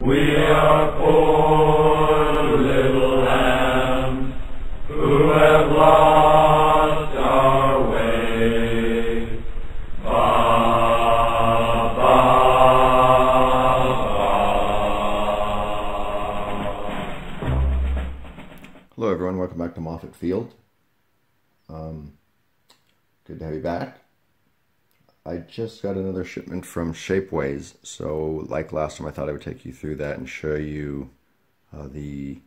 We are poor little lambs who have lost our way. Ba, ba, ba. Hello everyone, welcome back to Moffett Field. Good to have you back. I just got another shipment from Shapeways, so like last time I thought I would take you through that and show you the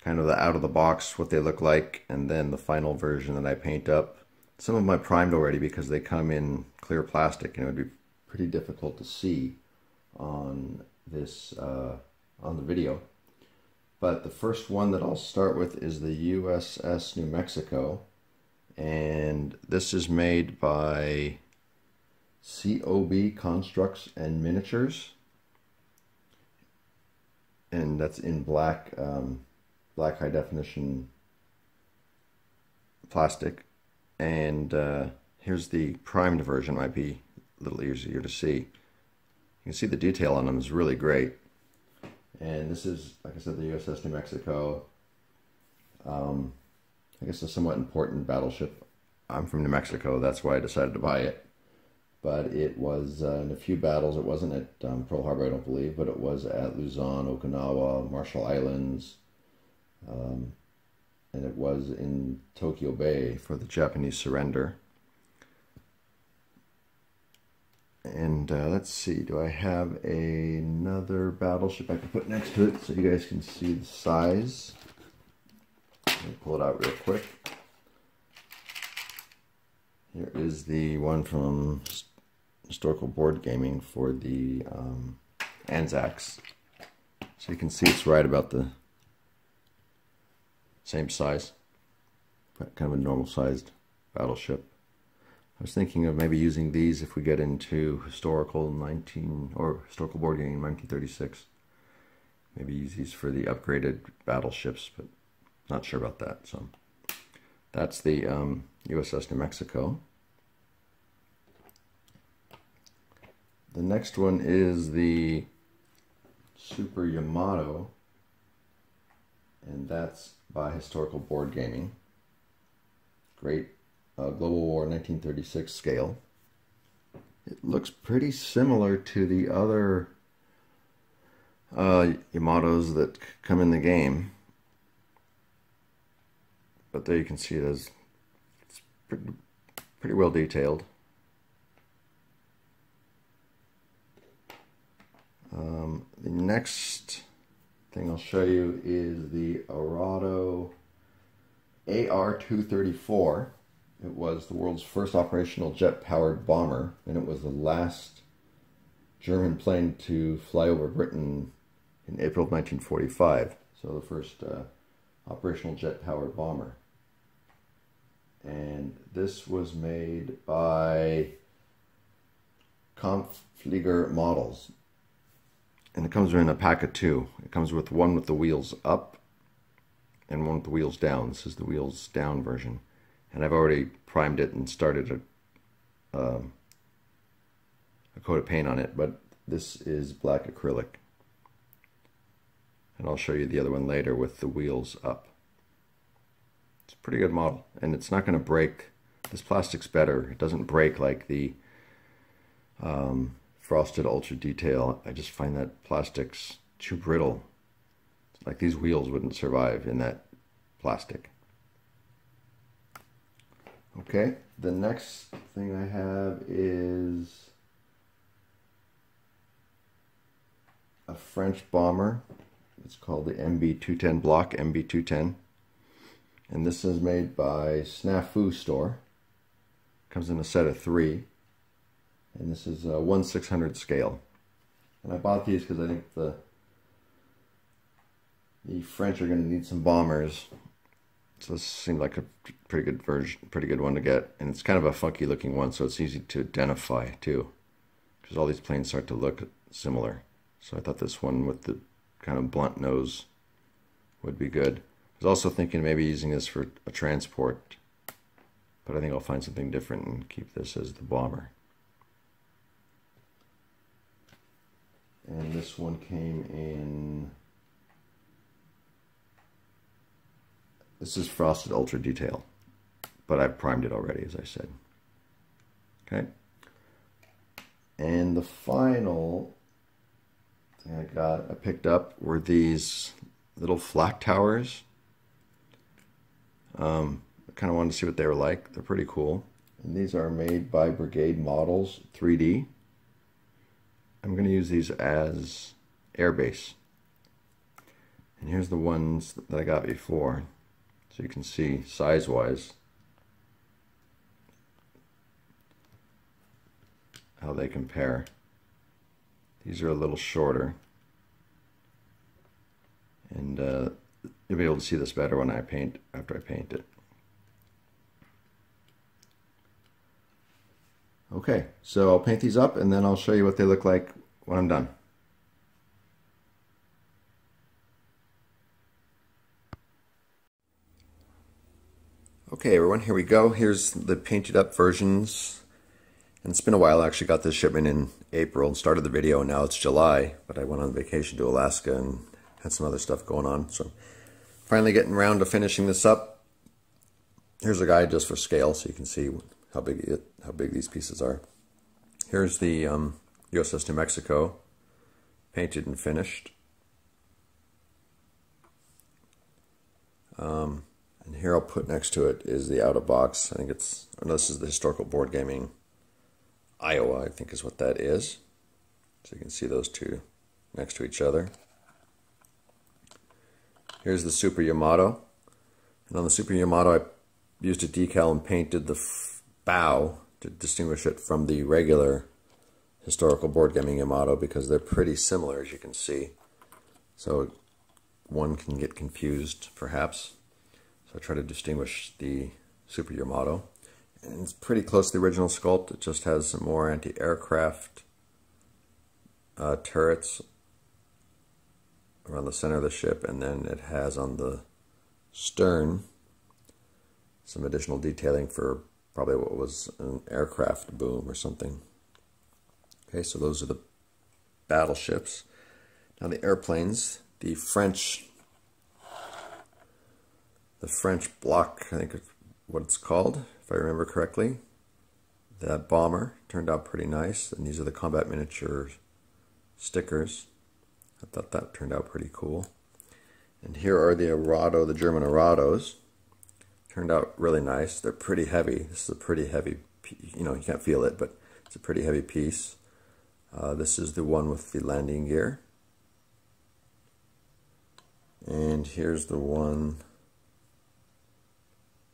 kind of the out of the box, what they look like, and then the final version that I paint up. Some of them I primed already because they come in clear plastic and it would be pretty difficult to see on this on the video. But the first one that I'll start with is the USS New Mexico, and this is made by COB Constructs and Miniatures, and that's in black black high definition plastic. And here's the primed version. Might be a little easier to see. You can see the detail on them is really great. And this is, like I said, the USS New Mexico. I guess a somewhat important battleship. I'm from New Mexico, that's why I decided to buy it. But it was in a few battles. It wasn't at Pearl Harbor, I don't believe, but it was at Luzon, Okinawa, Marshall Islands, and it was in Tokyo Bay for the Japanese surrender. And let's see, do I have another battleship I can put next to it so you guys can see the size? Let me pull it out real quick. Here is the one from Historical Board Gaming for the Anzacs. So you can see it's right about the same size, kind of a normal sized battleship. I was thinking of maybe using these if we get into historical historical board gaming in 1936. Maybe use these for the upgraded battleships, but not sure about that. So that's the USS New Mexico. The next one is the Super Yamato, and that's by Historical Board Gaming. Great Global War 1936 scale. It looks pretty similar to the other Yamatos that come in the game, but there you can see it's pretty well detailed. The next thing I'll show you is the Arado AR-234. It was the world's first operational jet-powered bomber, and it was the last German plane to fly over Britain in April of 1945. So the first operational jet-powered bomber. And this was made by Kampfflieger Models. And it comes in a pack of two. It comes with one with the wheels up and one with the wheels down. This is the wheels down version. And I've already primed it and started a coat of paint on it, but this is black acrylic. And I'll show you the other one later with the wheels up. It's a pretty good model, and it's not going to break. This plastic's better. It doesn't break like the frosted ultra detail. I just find that plastic's too brittle. Like these wheels wouldn't survive in that plastic. Okay, the next thing I have is a French bomber. It's called the MB210 block, MB210. And this is made by Snafu Store. Comes in a set of 3. And this is a 1/600 scale. And I bought these because I think the French are going to need some bombers. So this seemed like a pretty good version, pretty good one to get. And it's kind of a funky looking one, so it's easy to identify too, because all these planes start to look similar. So I thought this one with the kind of blunt nose would be good. I was also thinking maybe using this for a transport, but I think I'll find something different and keep this as the bomber. And this one came in, this is Frosted Ultra Detail, but I've primed it already, as I said. Okay. And the final thing I picked up were these little flak towers. I kind of wanted to see what they were like. They're pretty cool. And these are made by Brigade Models 3D. I'm going to use these as airbase. And here's the ones that I got before. So you can see size-wise how they compare. These are a little shorter. And you'll be able to see this better when after I paint it. Okay, so I'll paint these up and then I'll show you what they look like when I'm done. Okay everyone, here we go. Here's the painted up versions. And it's been a while. I actually got this shipment in April and started the video, and now it's July, but I went on vacation to Alaska and had some other stuff going on. So finally getting around to finishing this up. Here's a guide just for scale so you can see how big these pieces are. Here's the USS New Mexico, painted and finished. And here I'll put next to it is the out of box. I think this is the Historical Board Gaming Iowa, I think is what that is. So you can see those two next to each other. Here's the Super Yamato. And on the Super Yamato I used a decal and painted the bow to distinguish it from the regular Historical Board Gaming Yamato because they're pretty similar, as you can see. So one can get confused perhaps. So I try to distinguish the Super Yamato. And it's pretty close to the original sculpt. It just has some more anti-aircraft turrets around the center of the ship, and then it has on the stern some additional detailing for probably what was an aircraft boom or something. Okay, so those are the battleships. Now the airplanes, the French block, I think is what it's called, if I remember correctly. That bomber turned out pretty nice, and these are the combat miniature stickers. I thought that turned out pretty cool. And here are the Arado, the German Arados. Turned out really nice. They're pretty heavy. This is a pretty heavy, you know, you can't feel it, but it's a pretty heavy piece. This is the one with the landing gear. And here's the one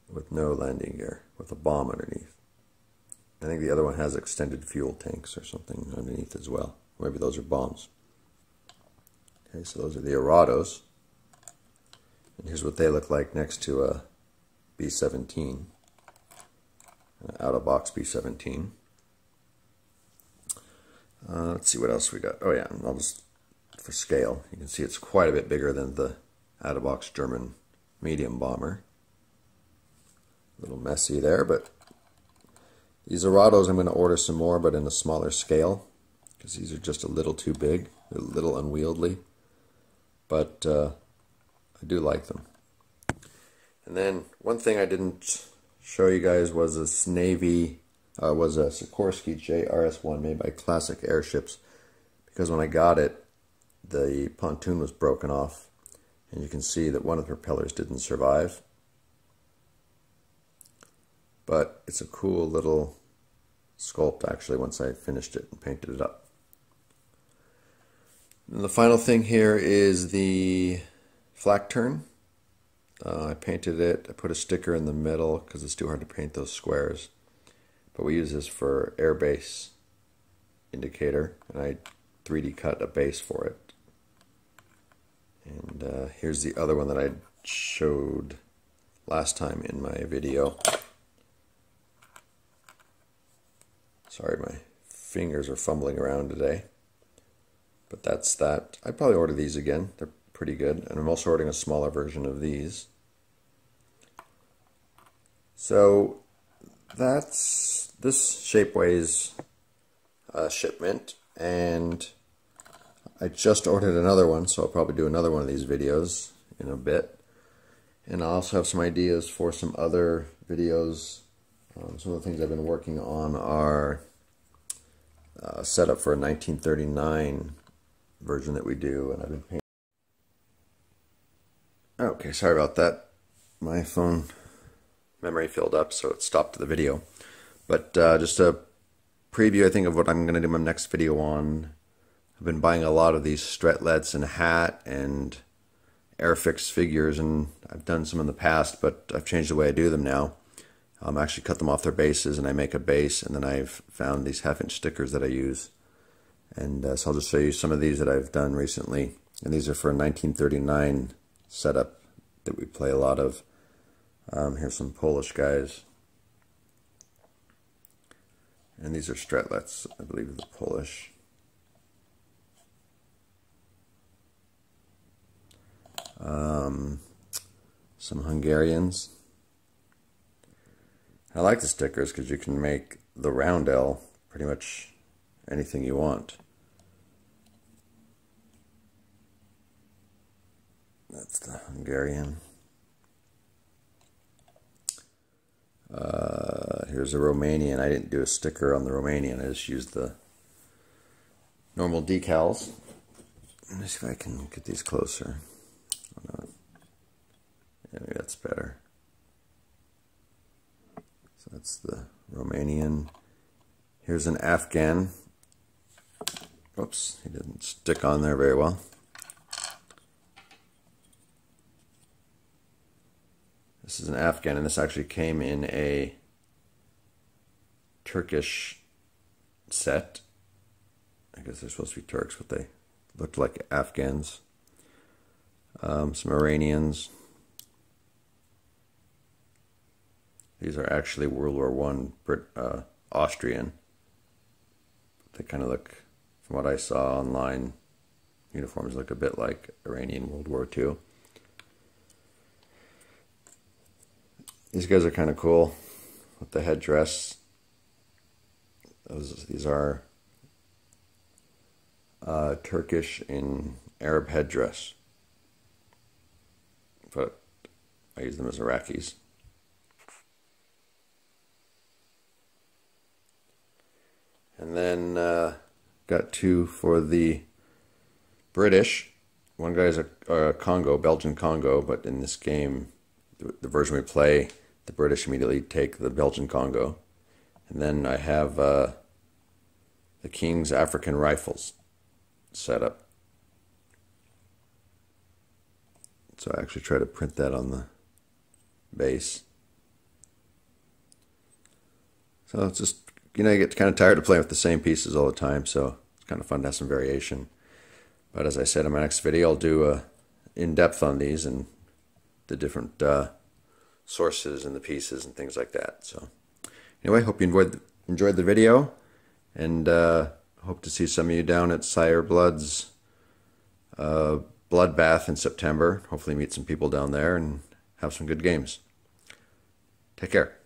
with no landing gear, with a bomb underneath. I think the other one has extended fuel tanks or something underneath as well. Maybe those are bombs. Okay, so those are the Arados. And here's what they look like next to a B-17, an out-of-box B-17. Let's see what else we got. Oh yeah, I'll just, for scale, you can see it's quite a bit bigger than the out-of-box German medium bomber. A little messy there, but these Arados I'm going to order some more, but in a smaller scale, because these are just a little too big, a little unwieldy, but I do like them. And then one thing I didn't show you guys was this Navy, was a Sikorsky JRS-1 made by Classic Airships, because when I got it, the pontoon was broken off, and you can see that one of the propellers didn't survive. But it's a cool little sculpt actually once I finished it and painted it up. And the final thing here is the flak turn. I painted it, I put a sticker in the middle because it's too hard to paint those squares. But we use this for airbase indicator, and I 3D cut a base for it. And here's the other one that I showed last time in my video. Sorry, my fingers are fumbling around today. But that's that. I'd probably order these again. They're pretty good. And I'm also ordering a smaller version of these. So that's this Shapeways shipment. And I just ordered another one, so I'll probably do another one of these videos in a bit. And I also have some ideas for some other videos. Some of the things I've been working on are set up for a 1939 version that we do, and I've been painting. Okay, sorry about that. My phone memory filled up, so it stopped the video. But just a preview, I think, of what I'm going to do my next video on. I've been buying a lot of these stretlets and hat and Airfix figures, and I've done some in the past, but I've changed the way I do them now. I actually cut them off their bases, and I make a base, and then I've found these half-inch stickers that I use. And so I'll just show you some of these that I've done recently. And these are for a 1939 setup that we play a lot of. Here's some Polish guys. And these are stretlets, I believe they're Polish. Some Hungarians. I like the stickers because you can make the roundel pretty much anything you want. That's the Hungarian. Here's a Romanian. I didn't do a sticker on the Romanian. I just used the normal decals. Let me see if I can get these closer. Oh, no. Yeah, maybe that's better. So that's the Romanian. Here's an Afghan. Oops, he didn't stick on there very well. This is an Afghan, and this actually came in a Turkish set. I guess they're supposed to be Turks, but they looked like Afghans. Some Iranians. These are actually World War I Austrian. They kind of look, from what I saw online, uniforms look a bit like Iranian World War II. These guys are kind of cool with the headdress. These are Turkish in Arab headdress, but I use them as Iraqis. And then got two for the British. One guy's a Congo, Belgian Congo, but in this game, the version we play, the British immediately take the Belgian Congo. And then I have the King's African Rifles set up. So I actually try to print that on the base. So it's just, you know, you get kind of tired of playing with the same pieces all the time, so it's kind of fun to have some variation. But as I said, in my next video, I'll do a in-depth on these and the different sources and the pieces and things like that. So anyway, hope you enjoyed the video, and hope to see some of you down at Sire Blood's Bloodbath in September. Hopefully meet some people down there and have some good games. Take care.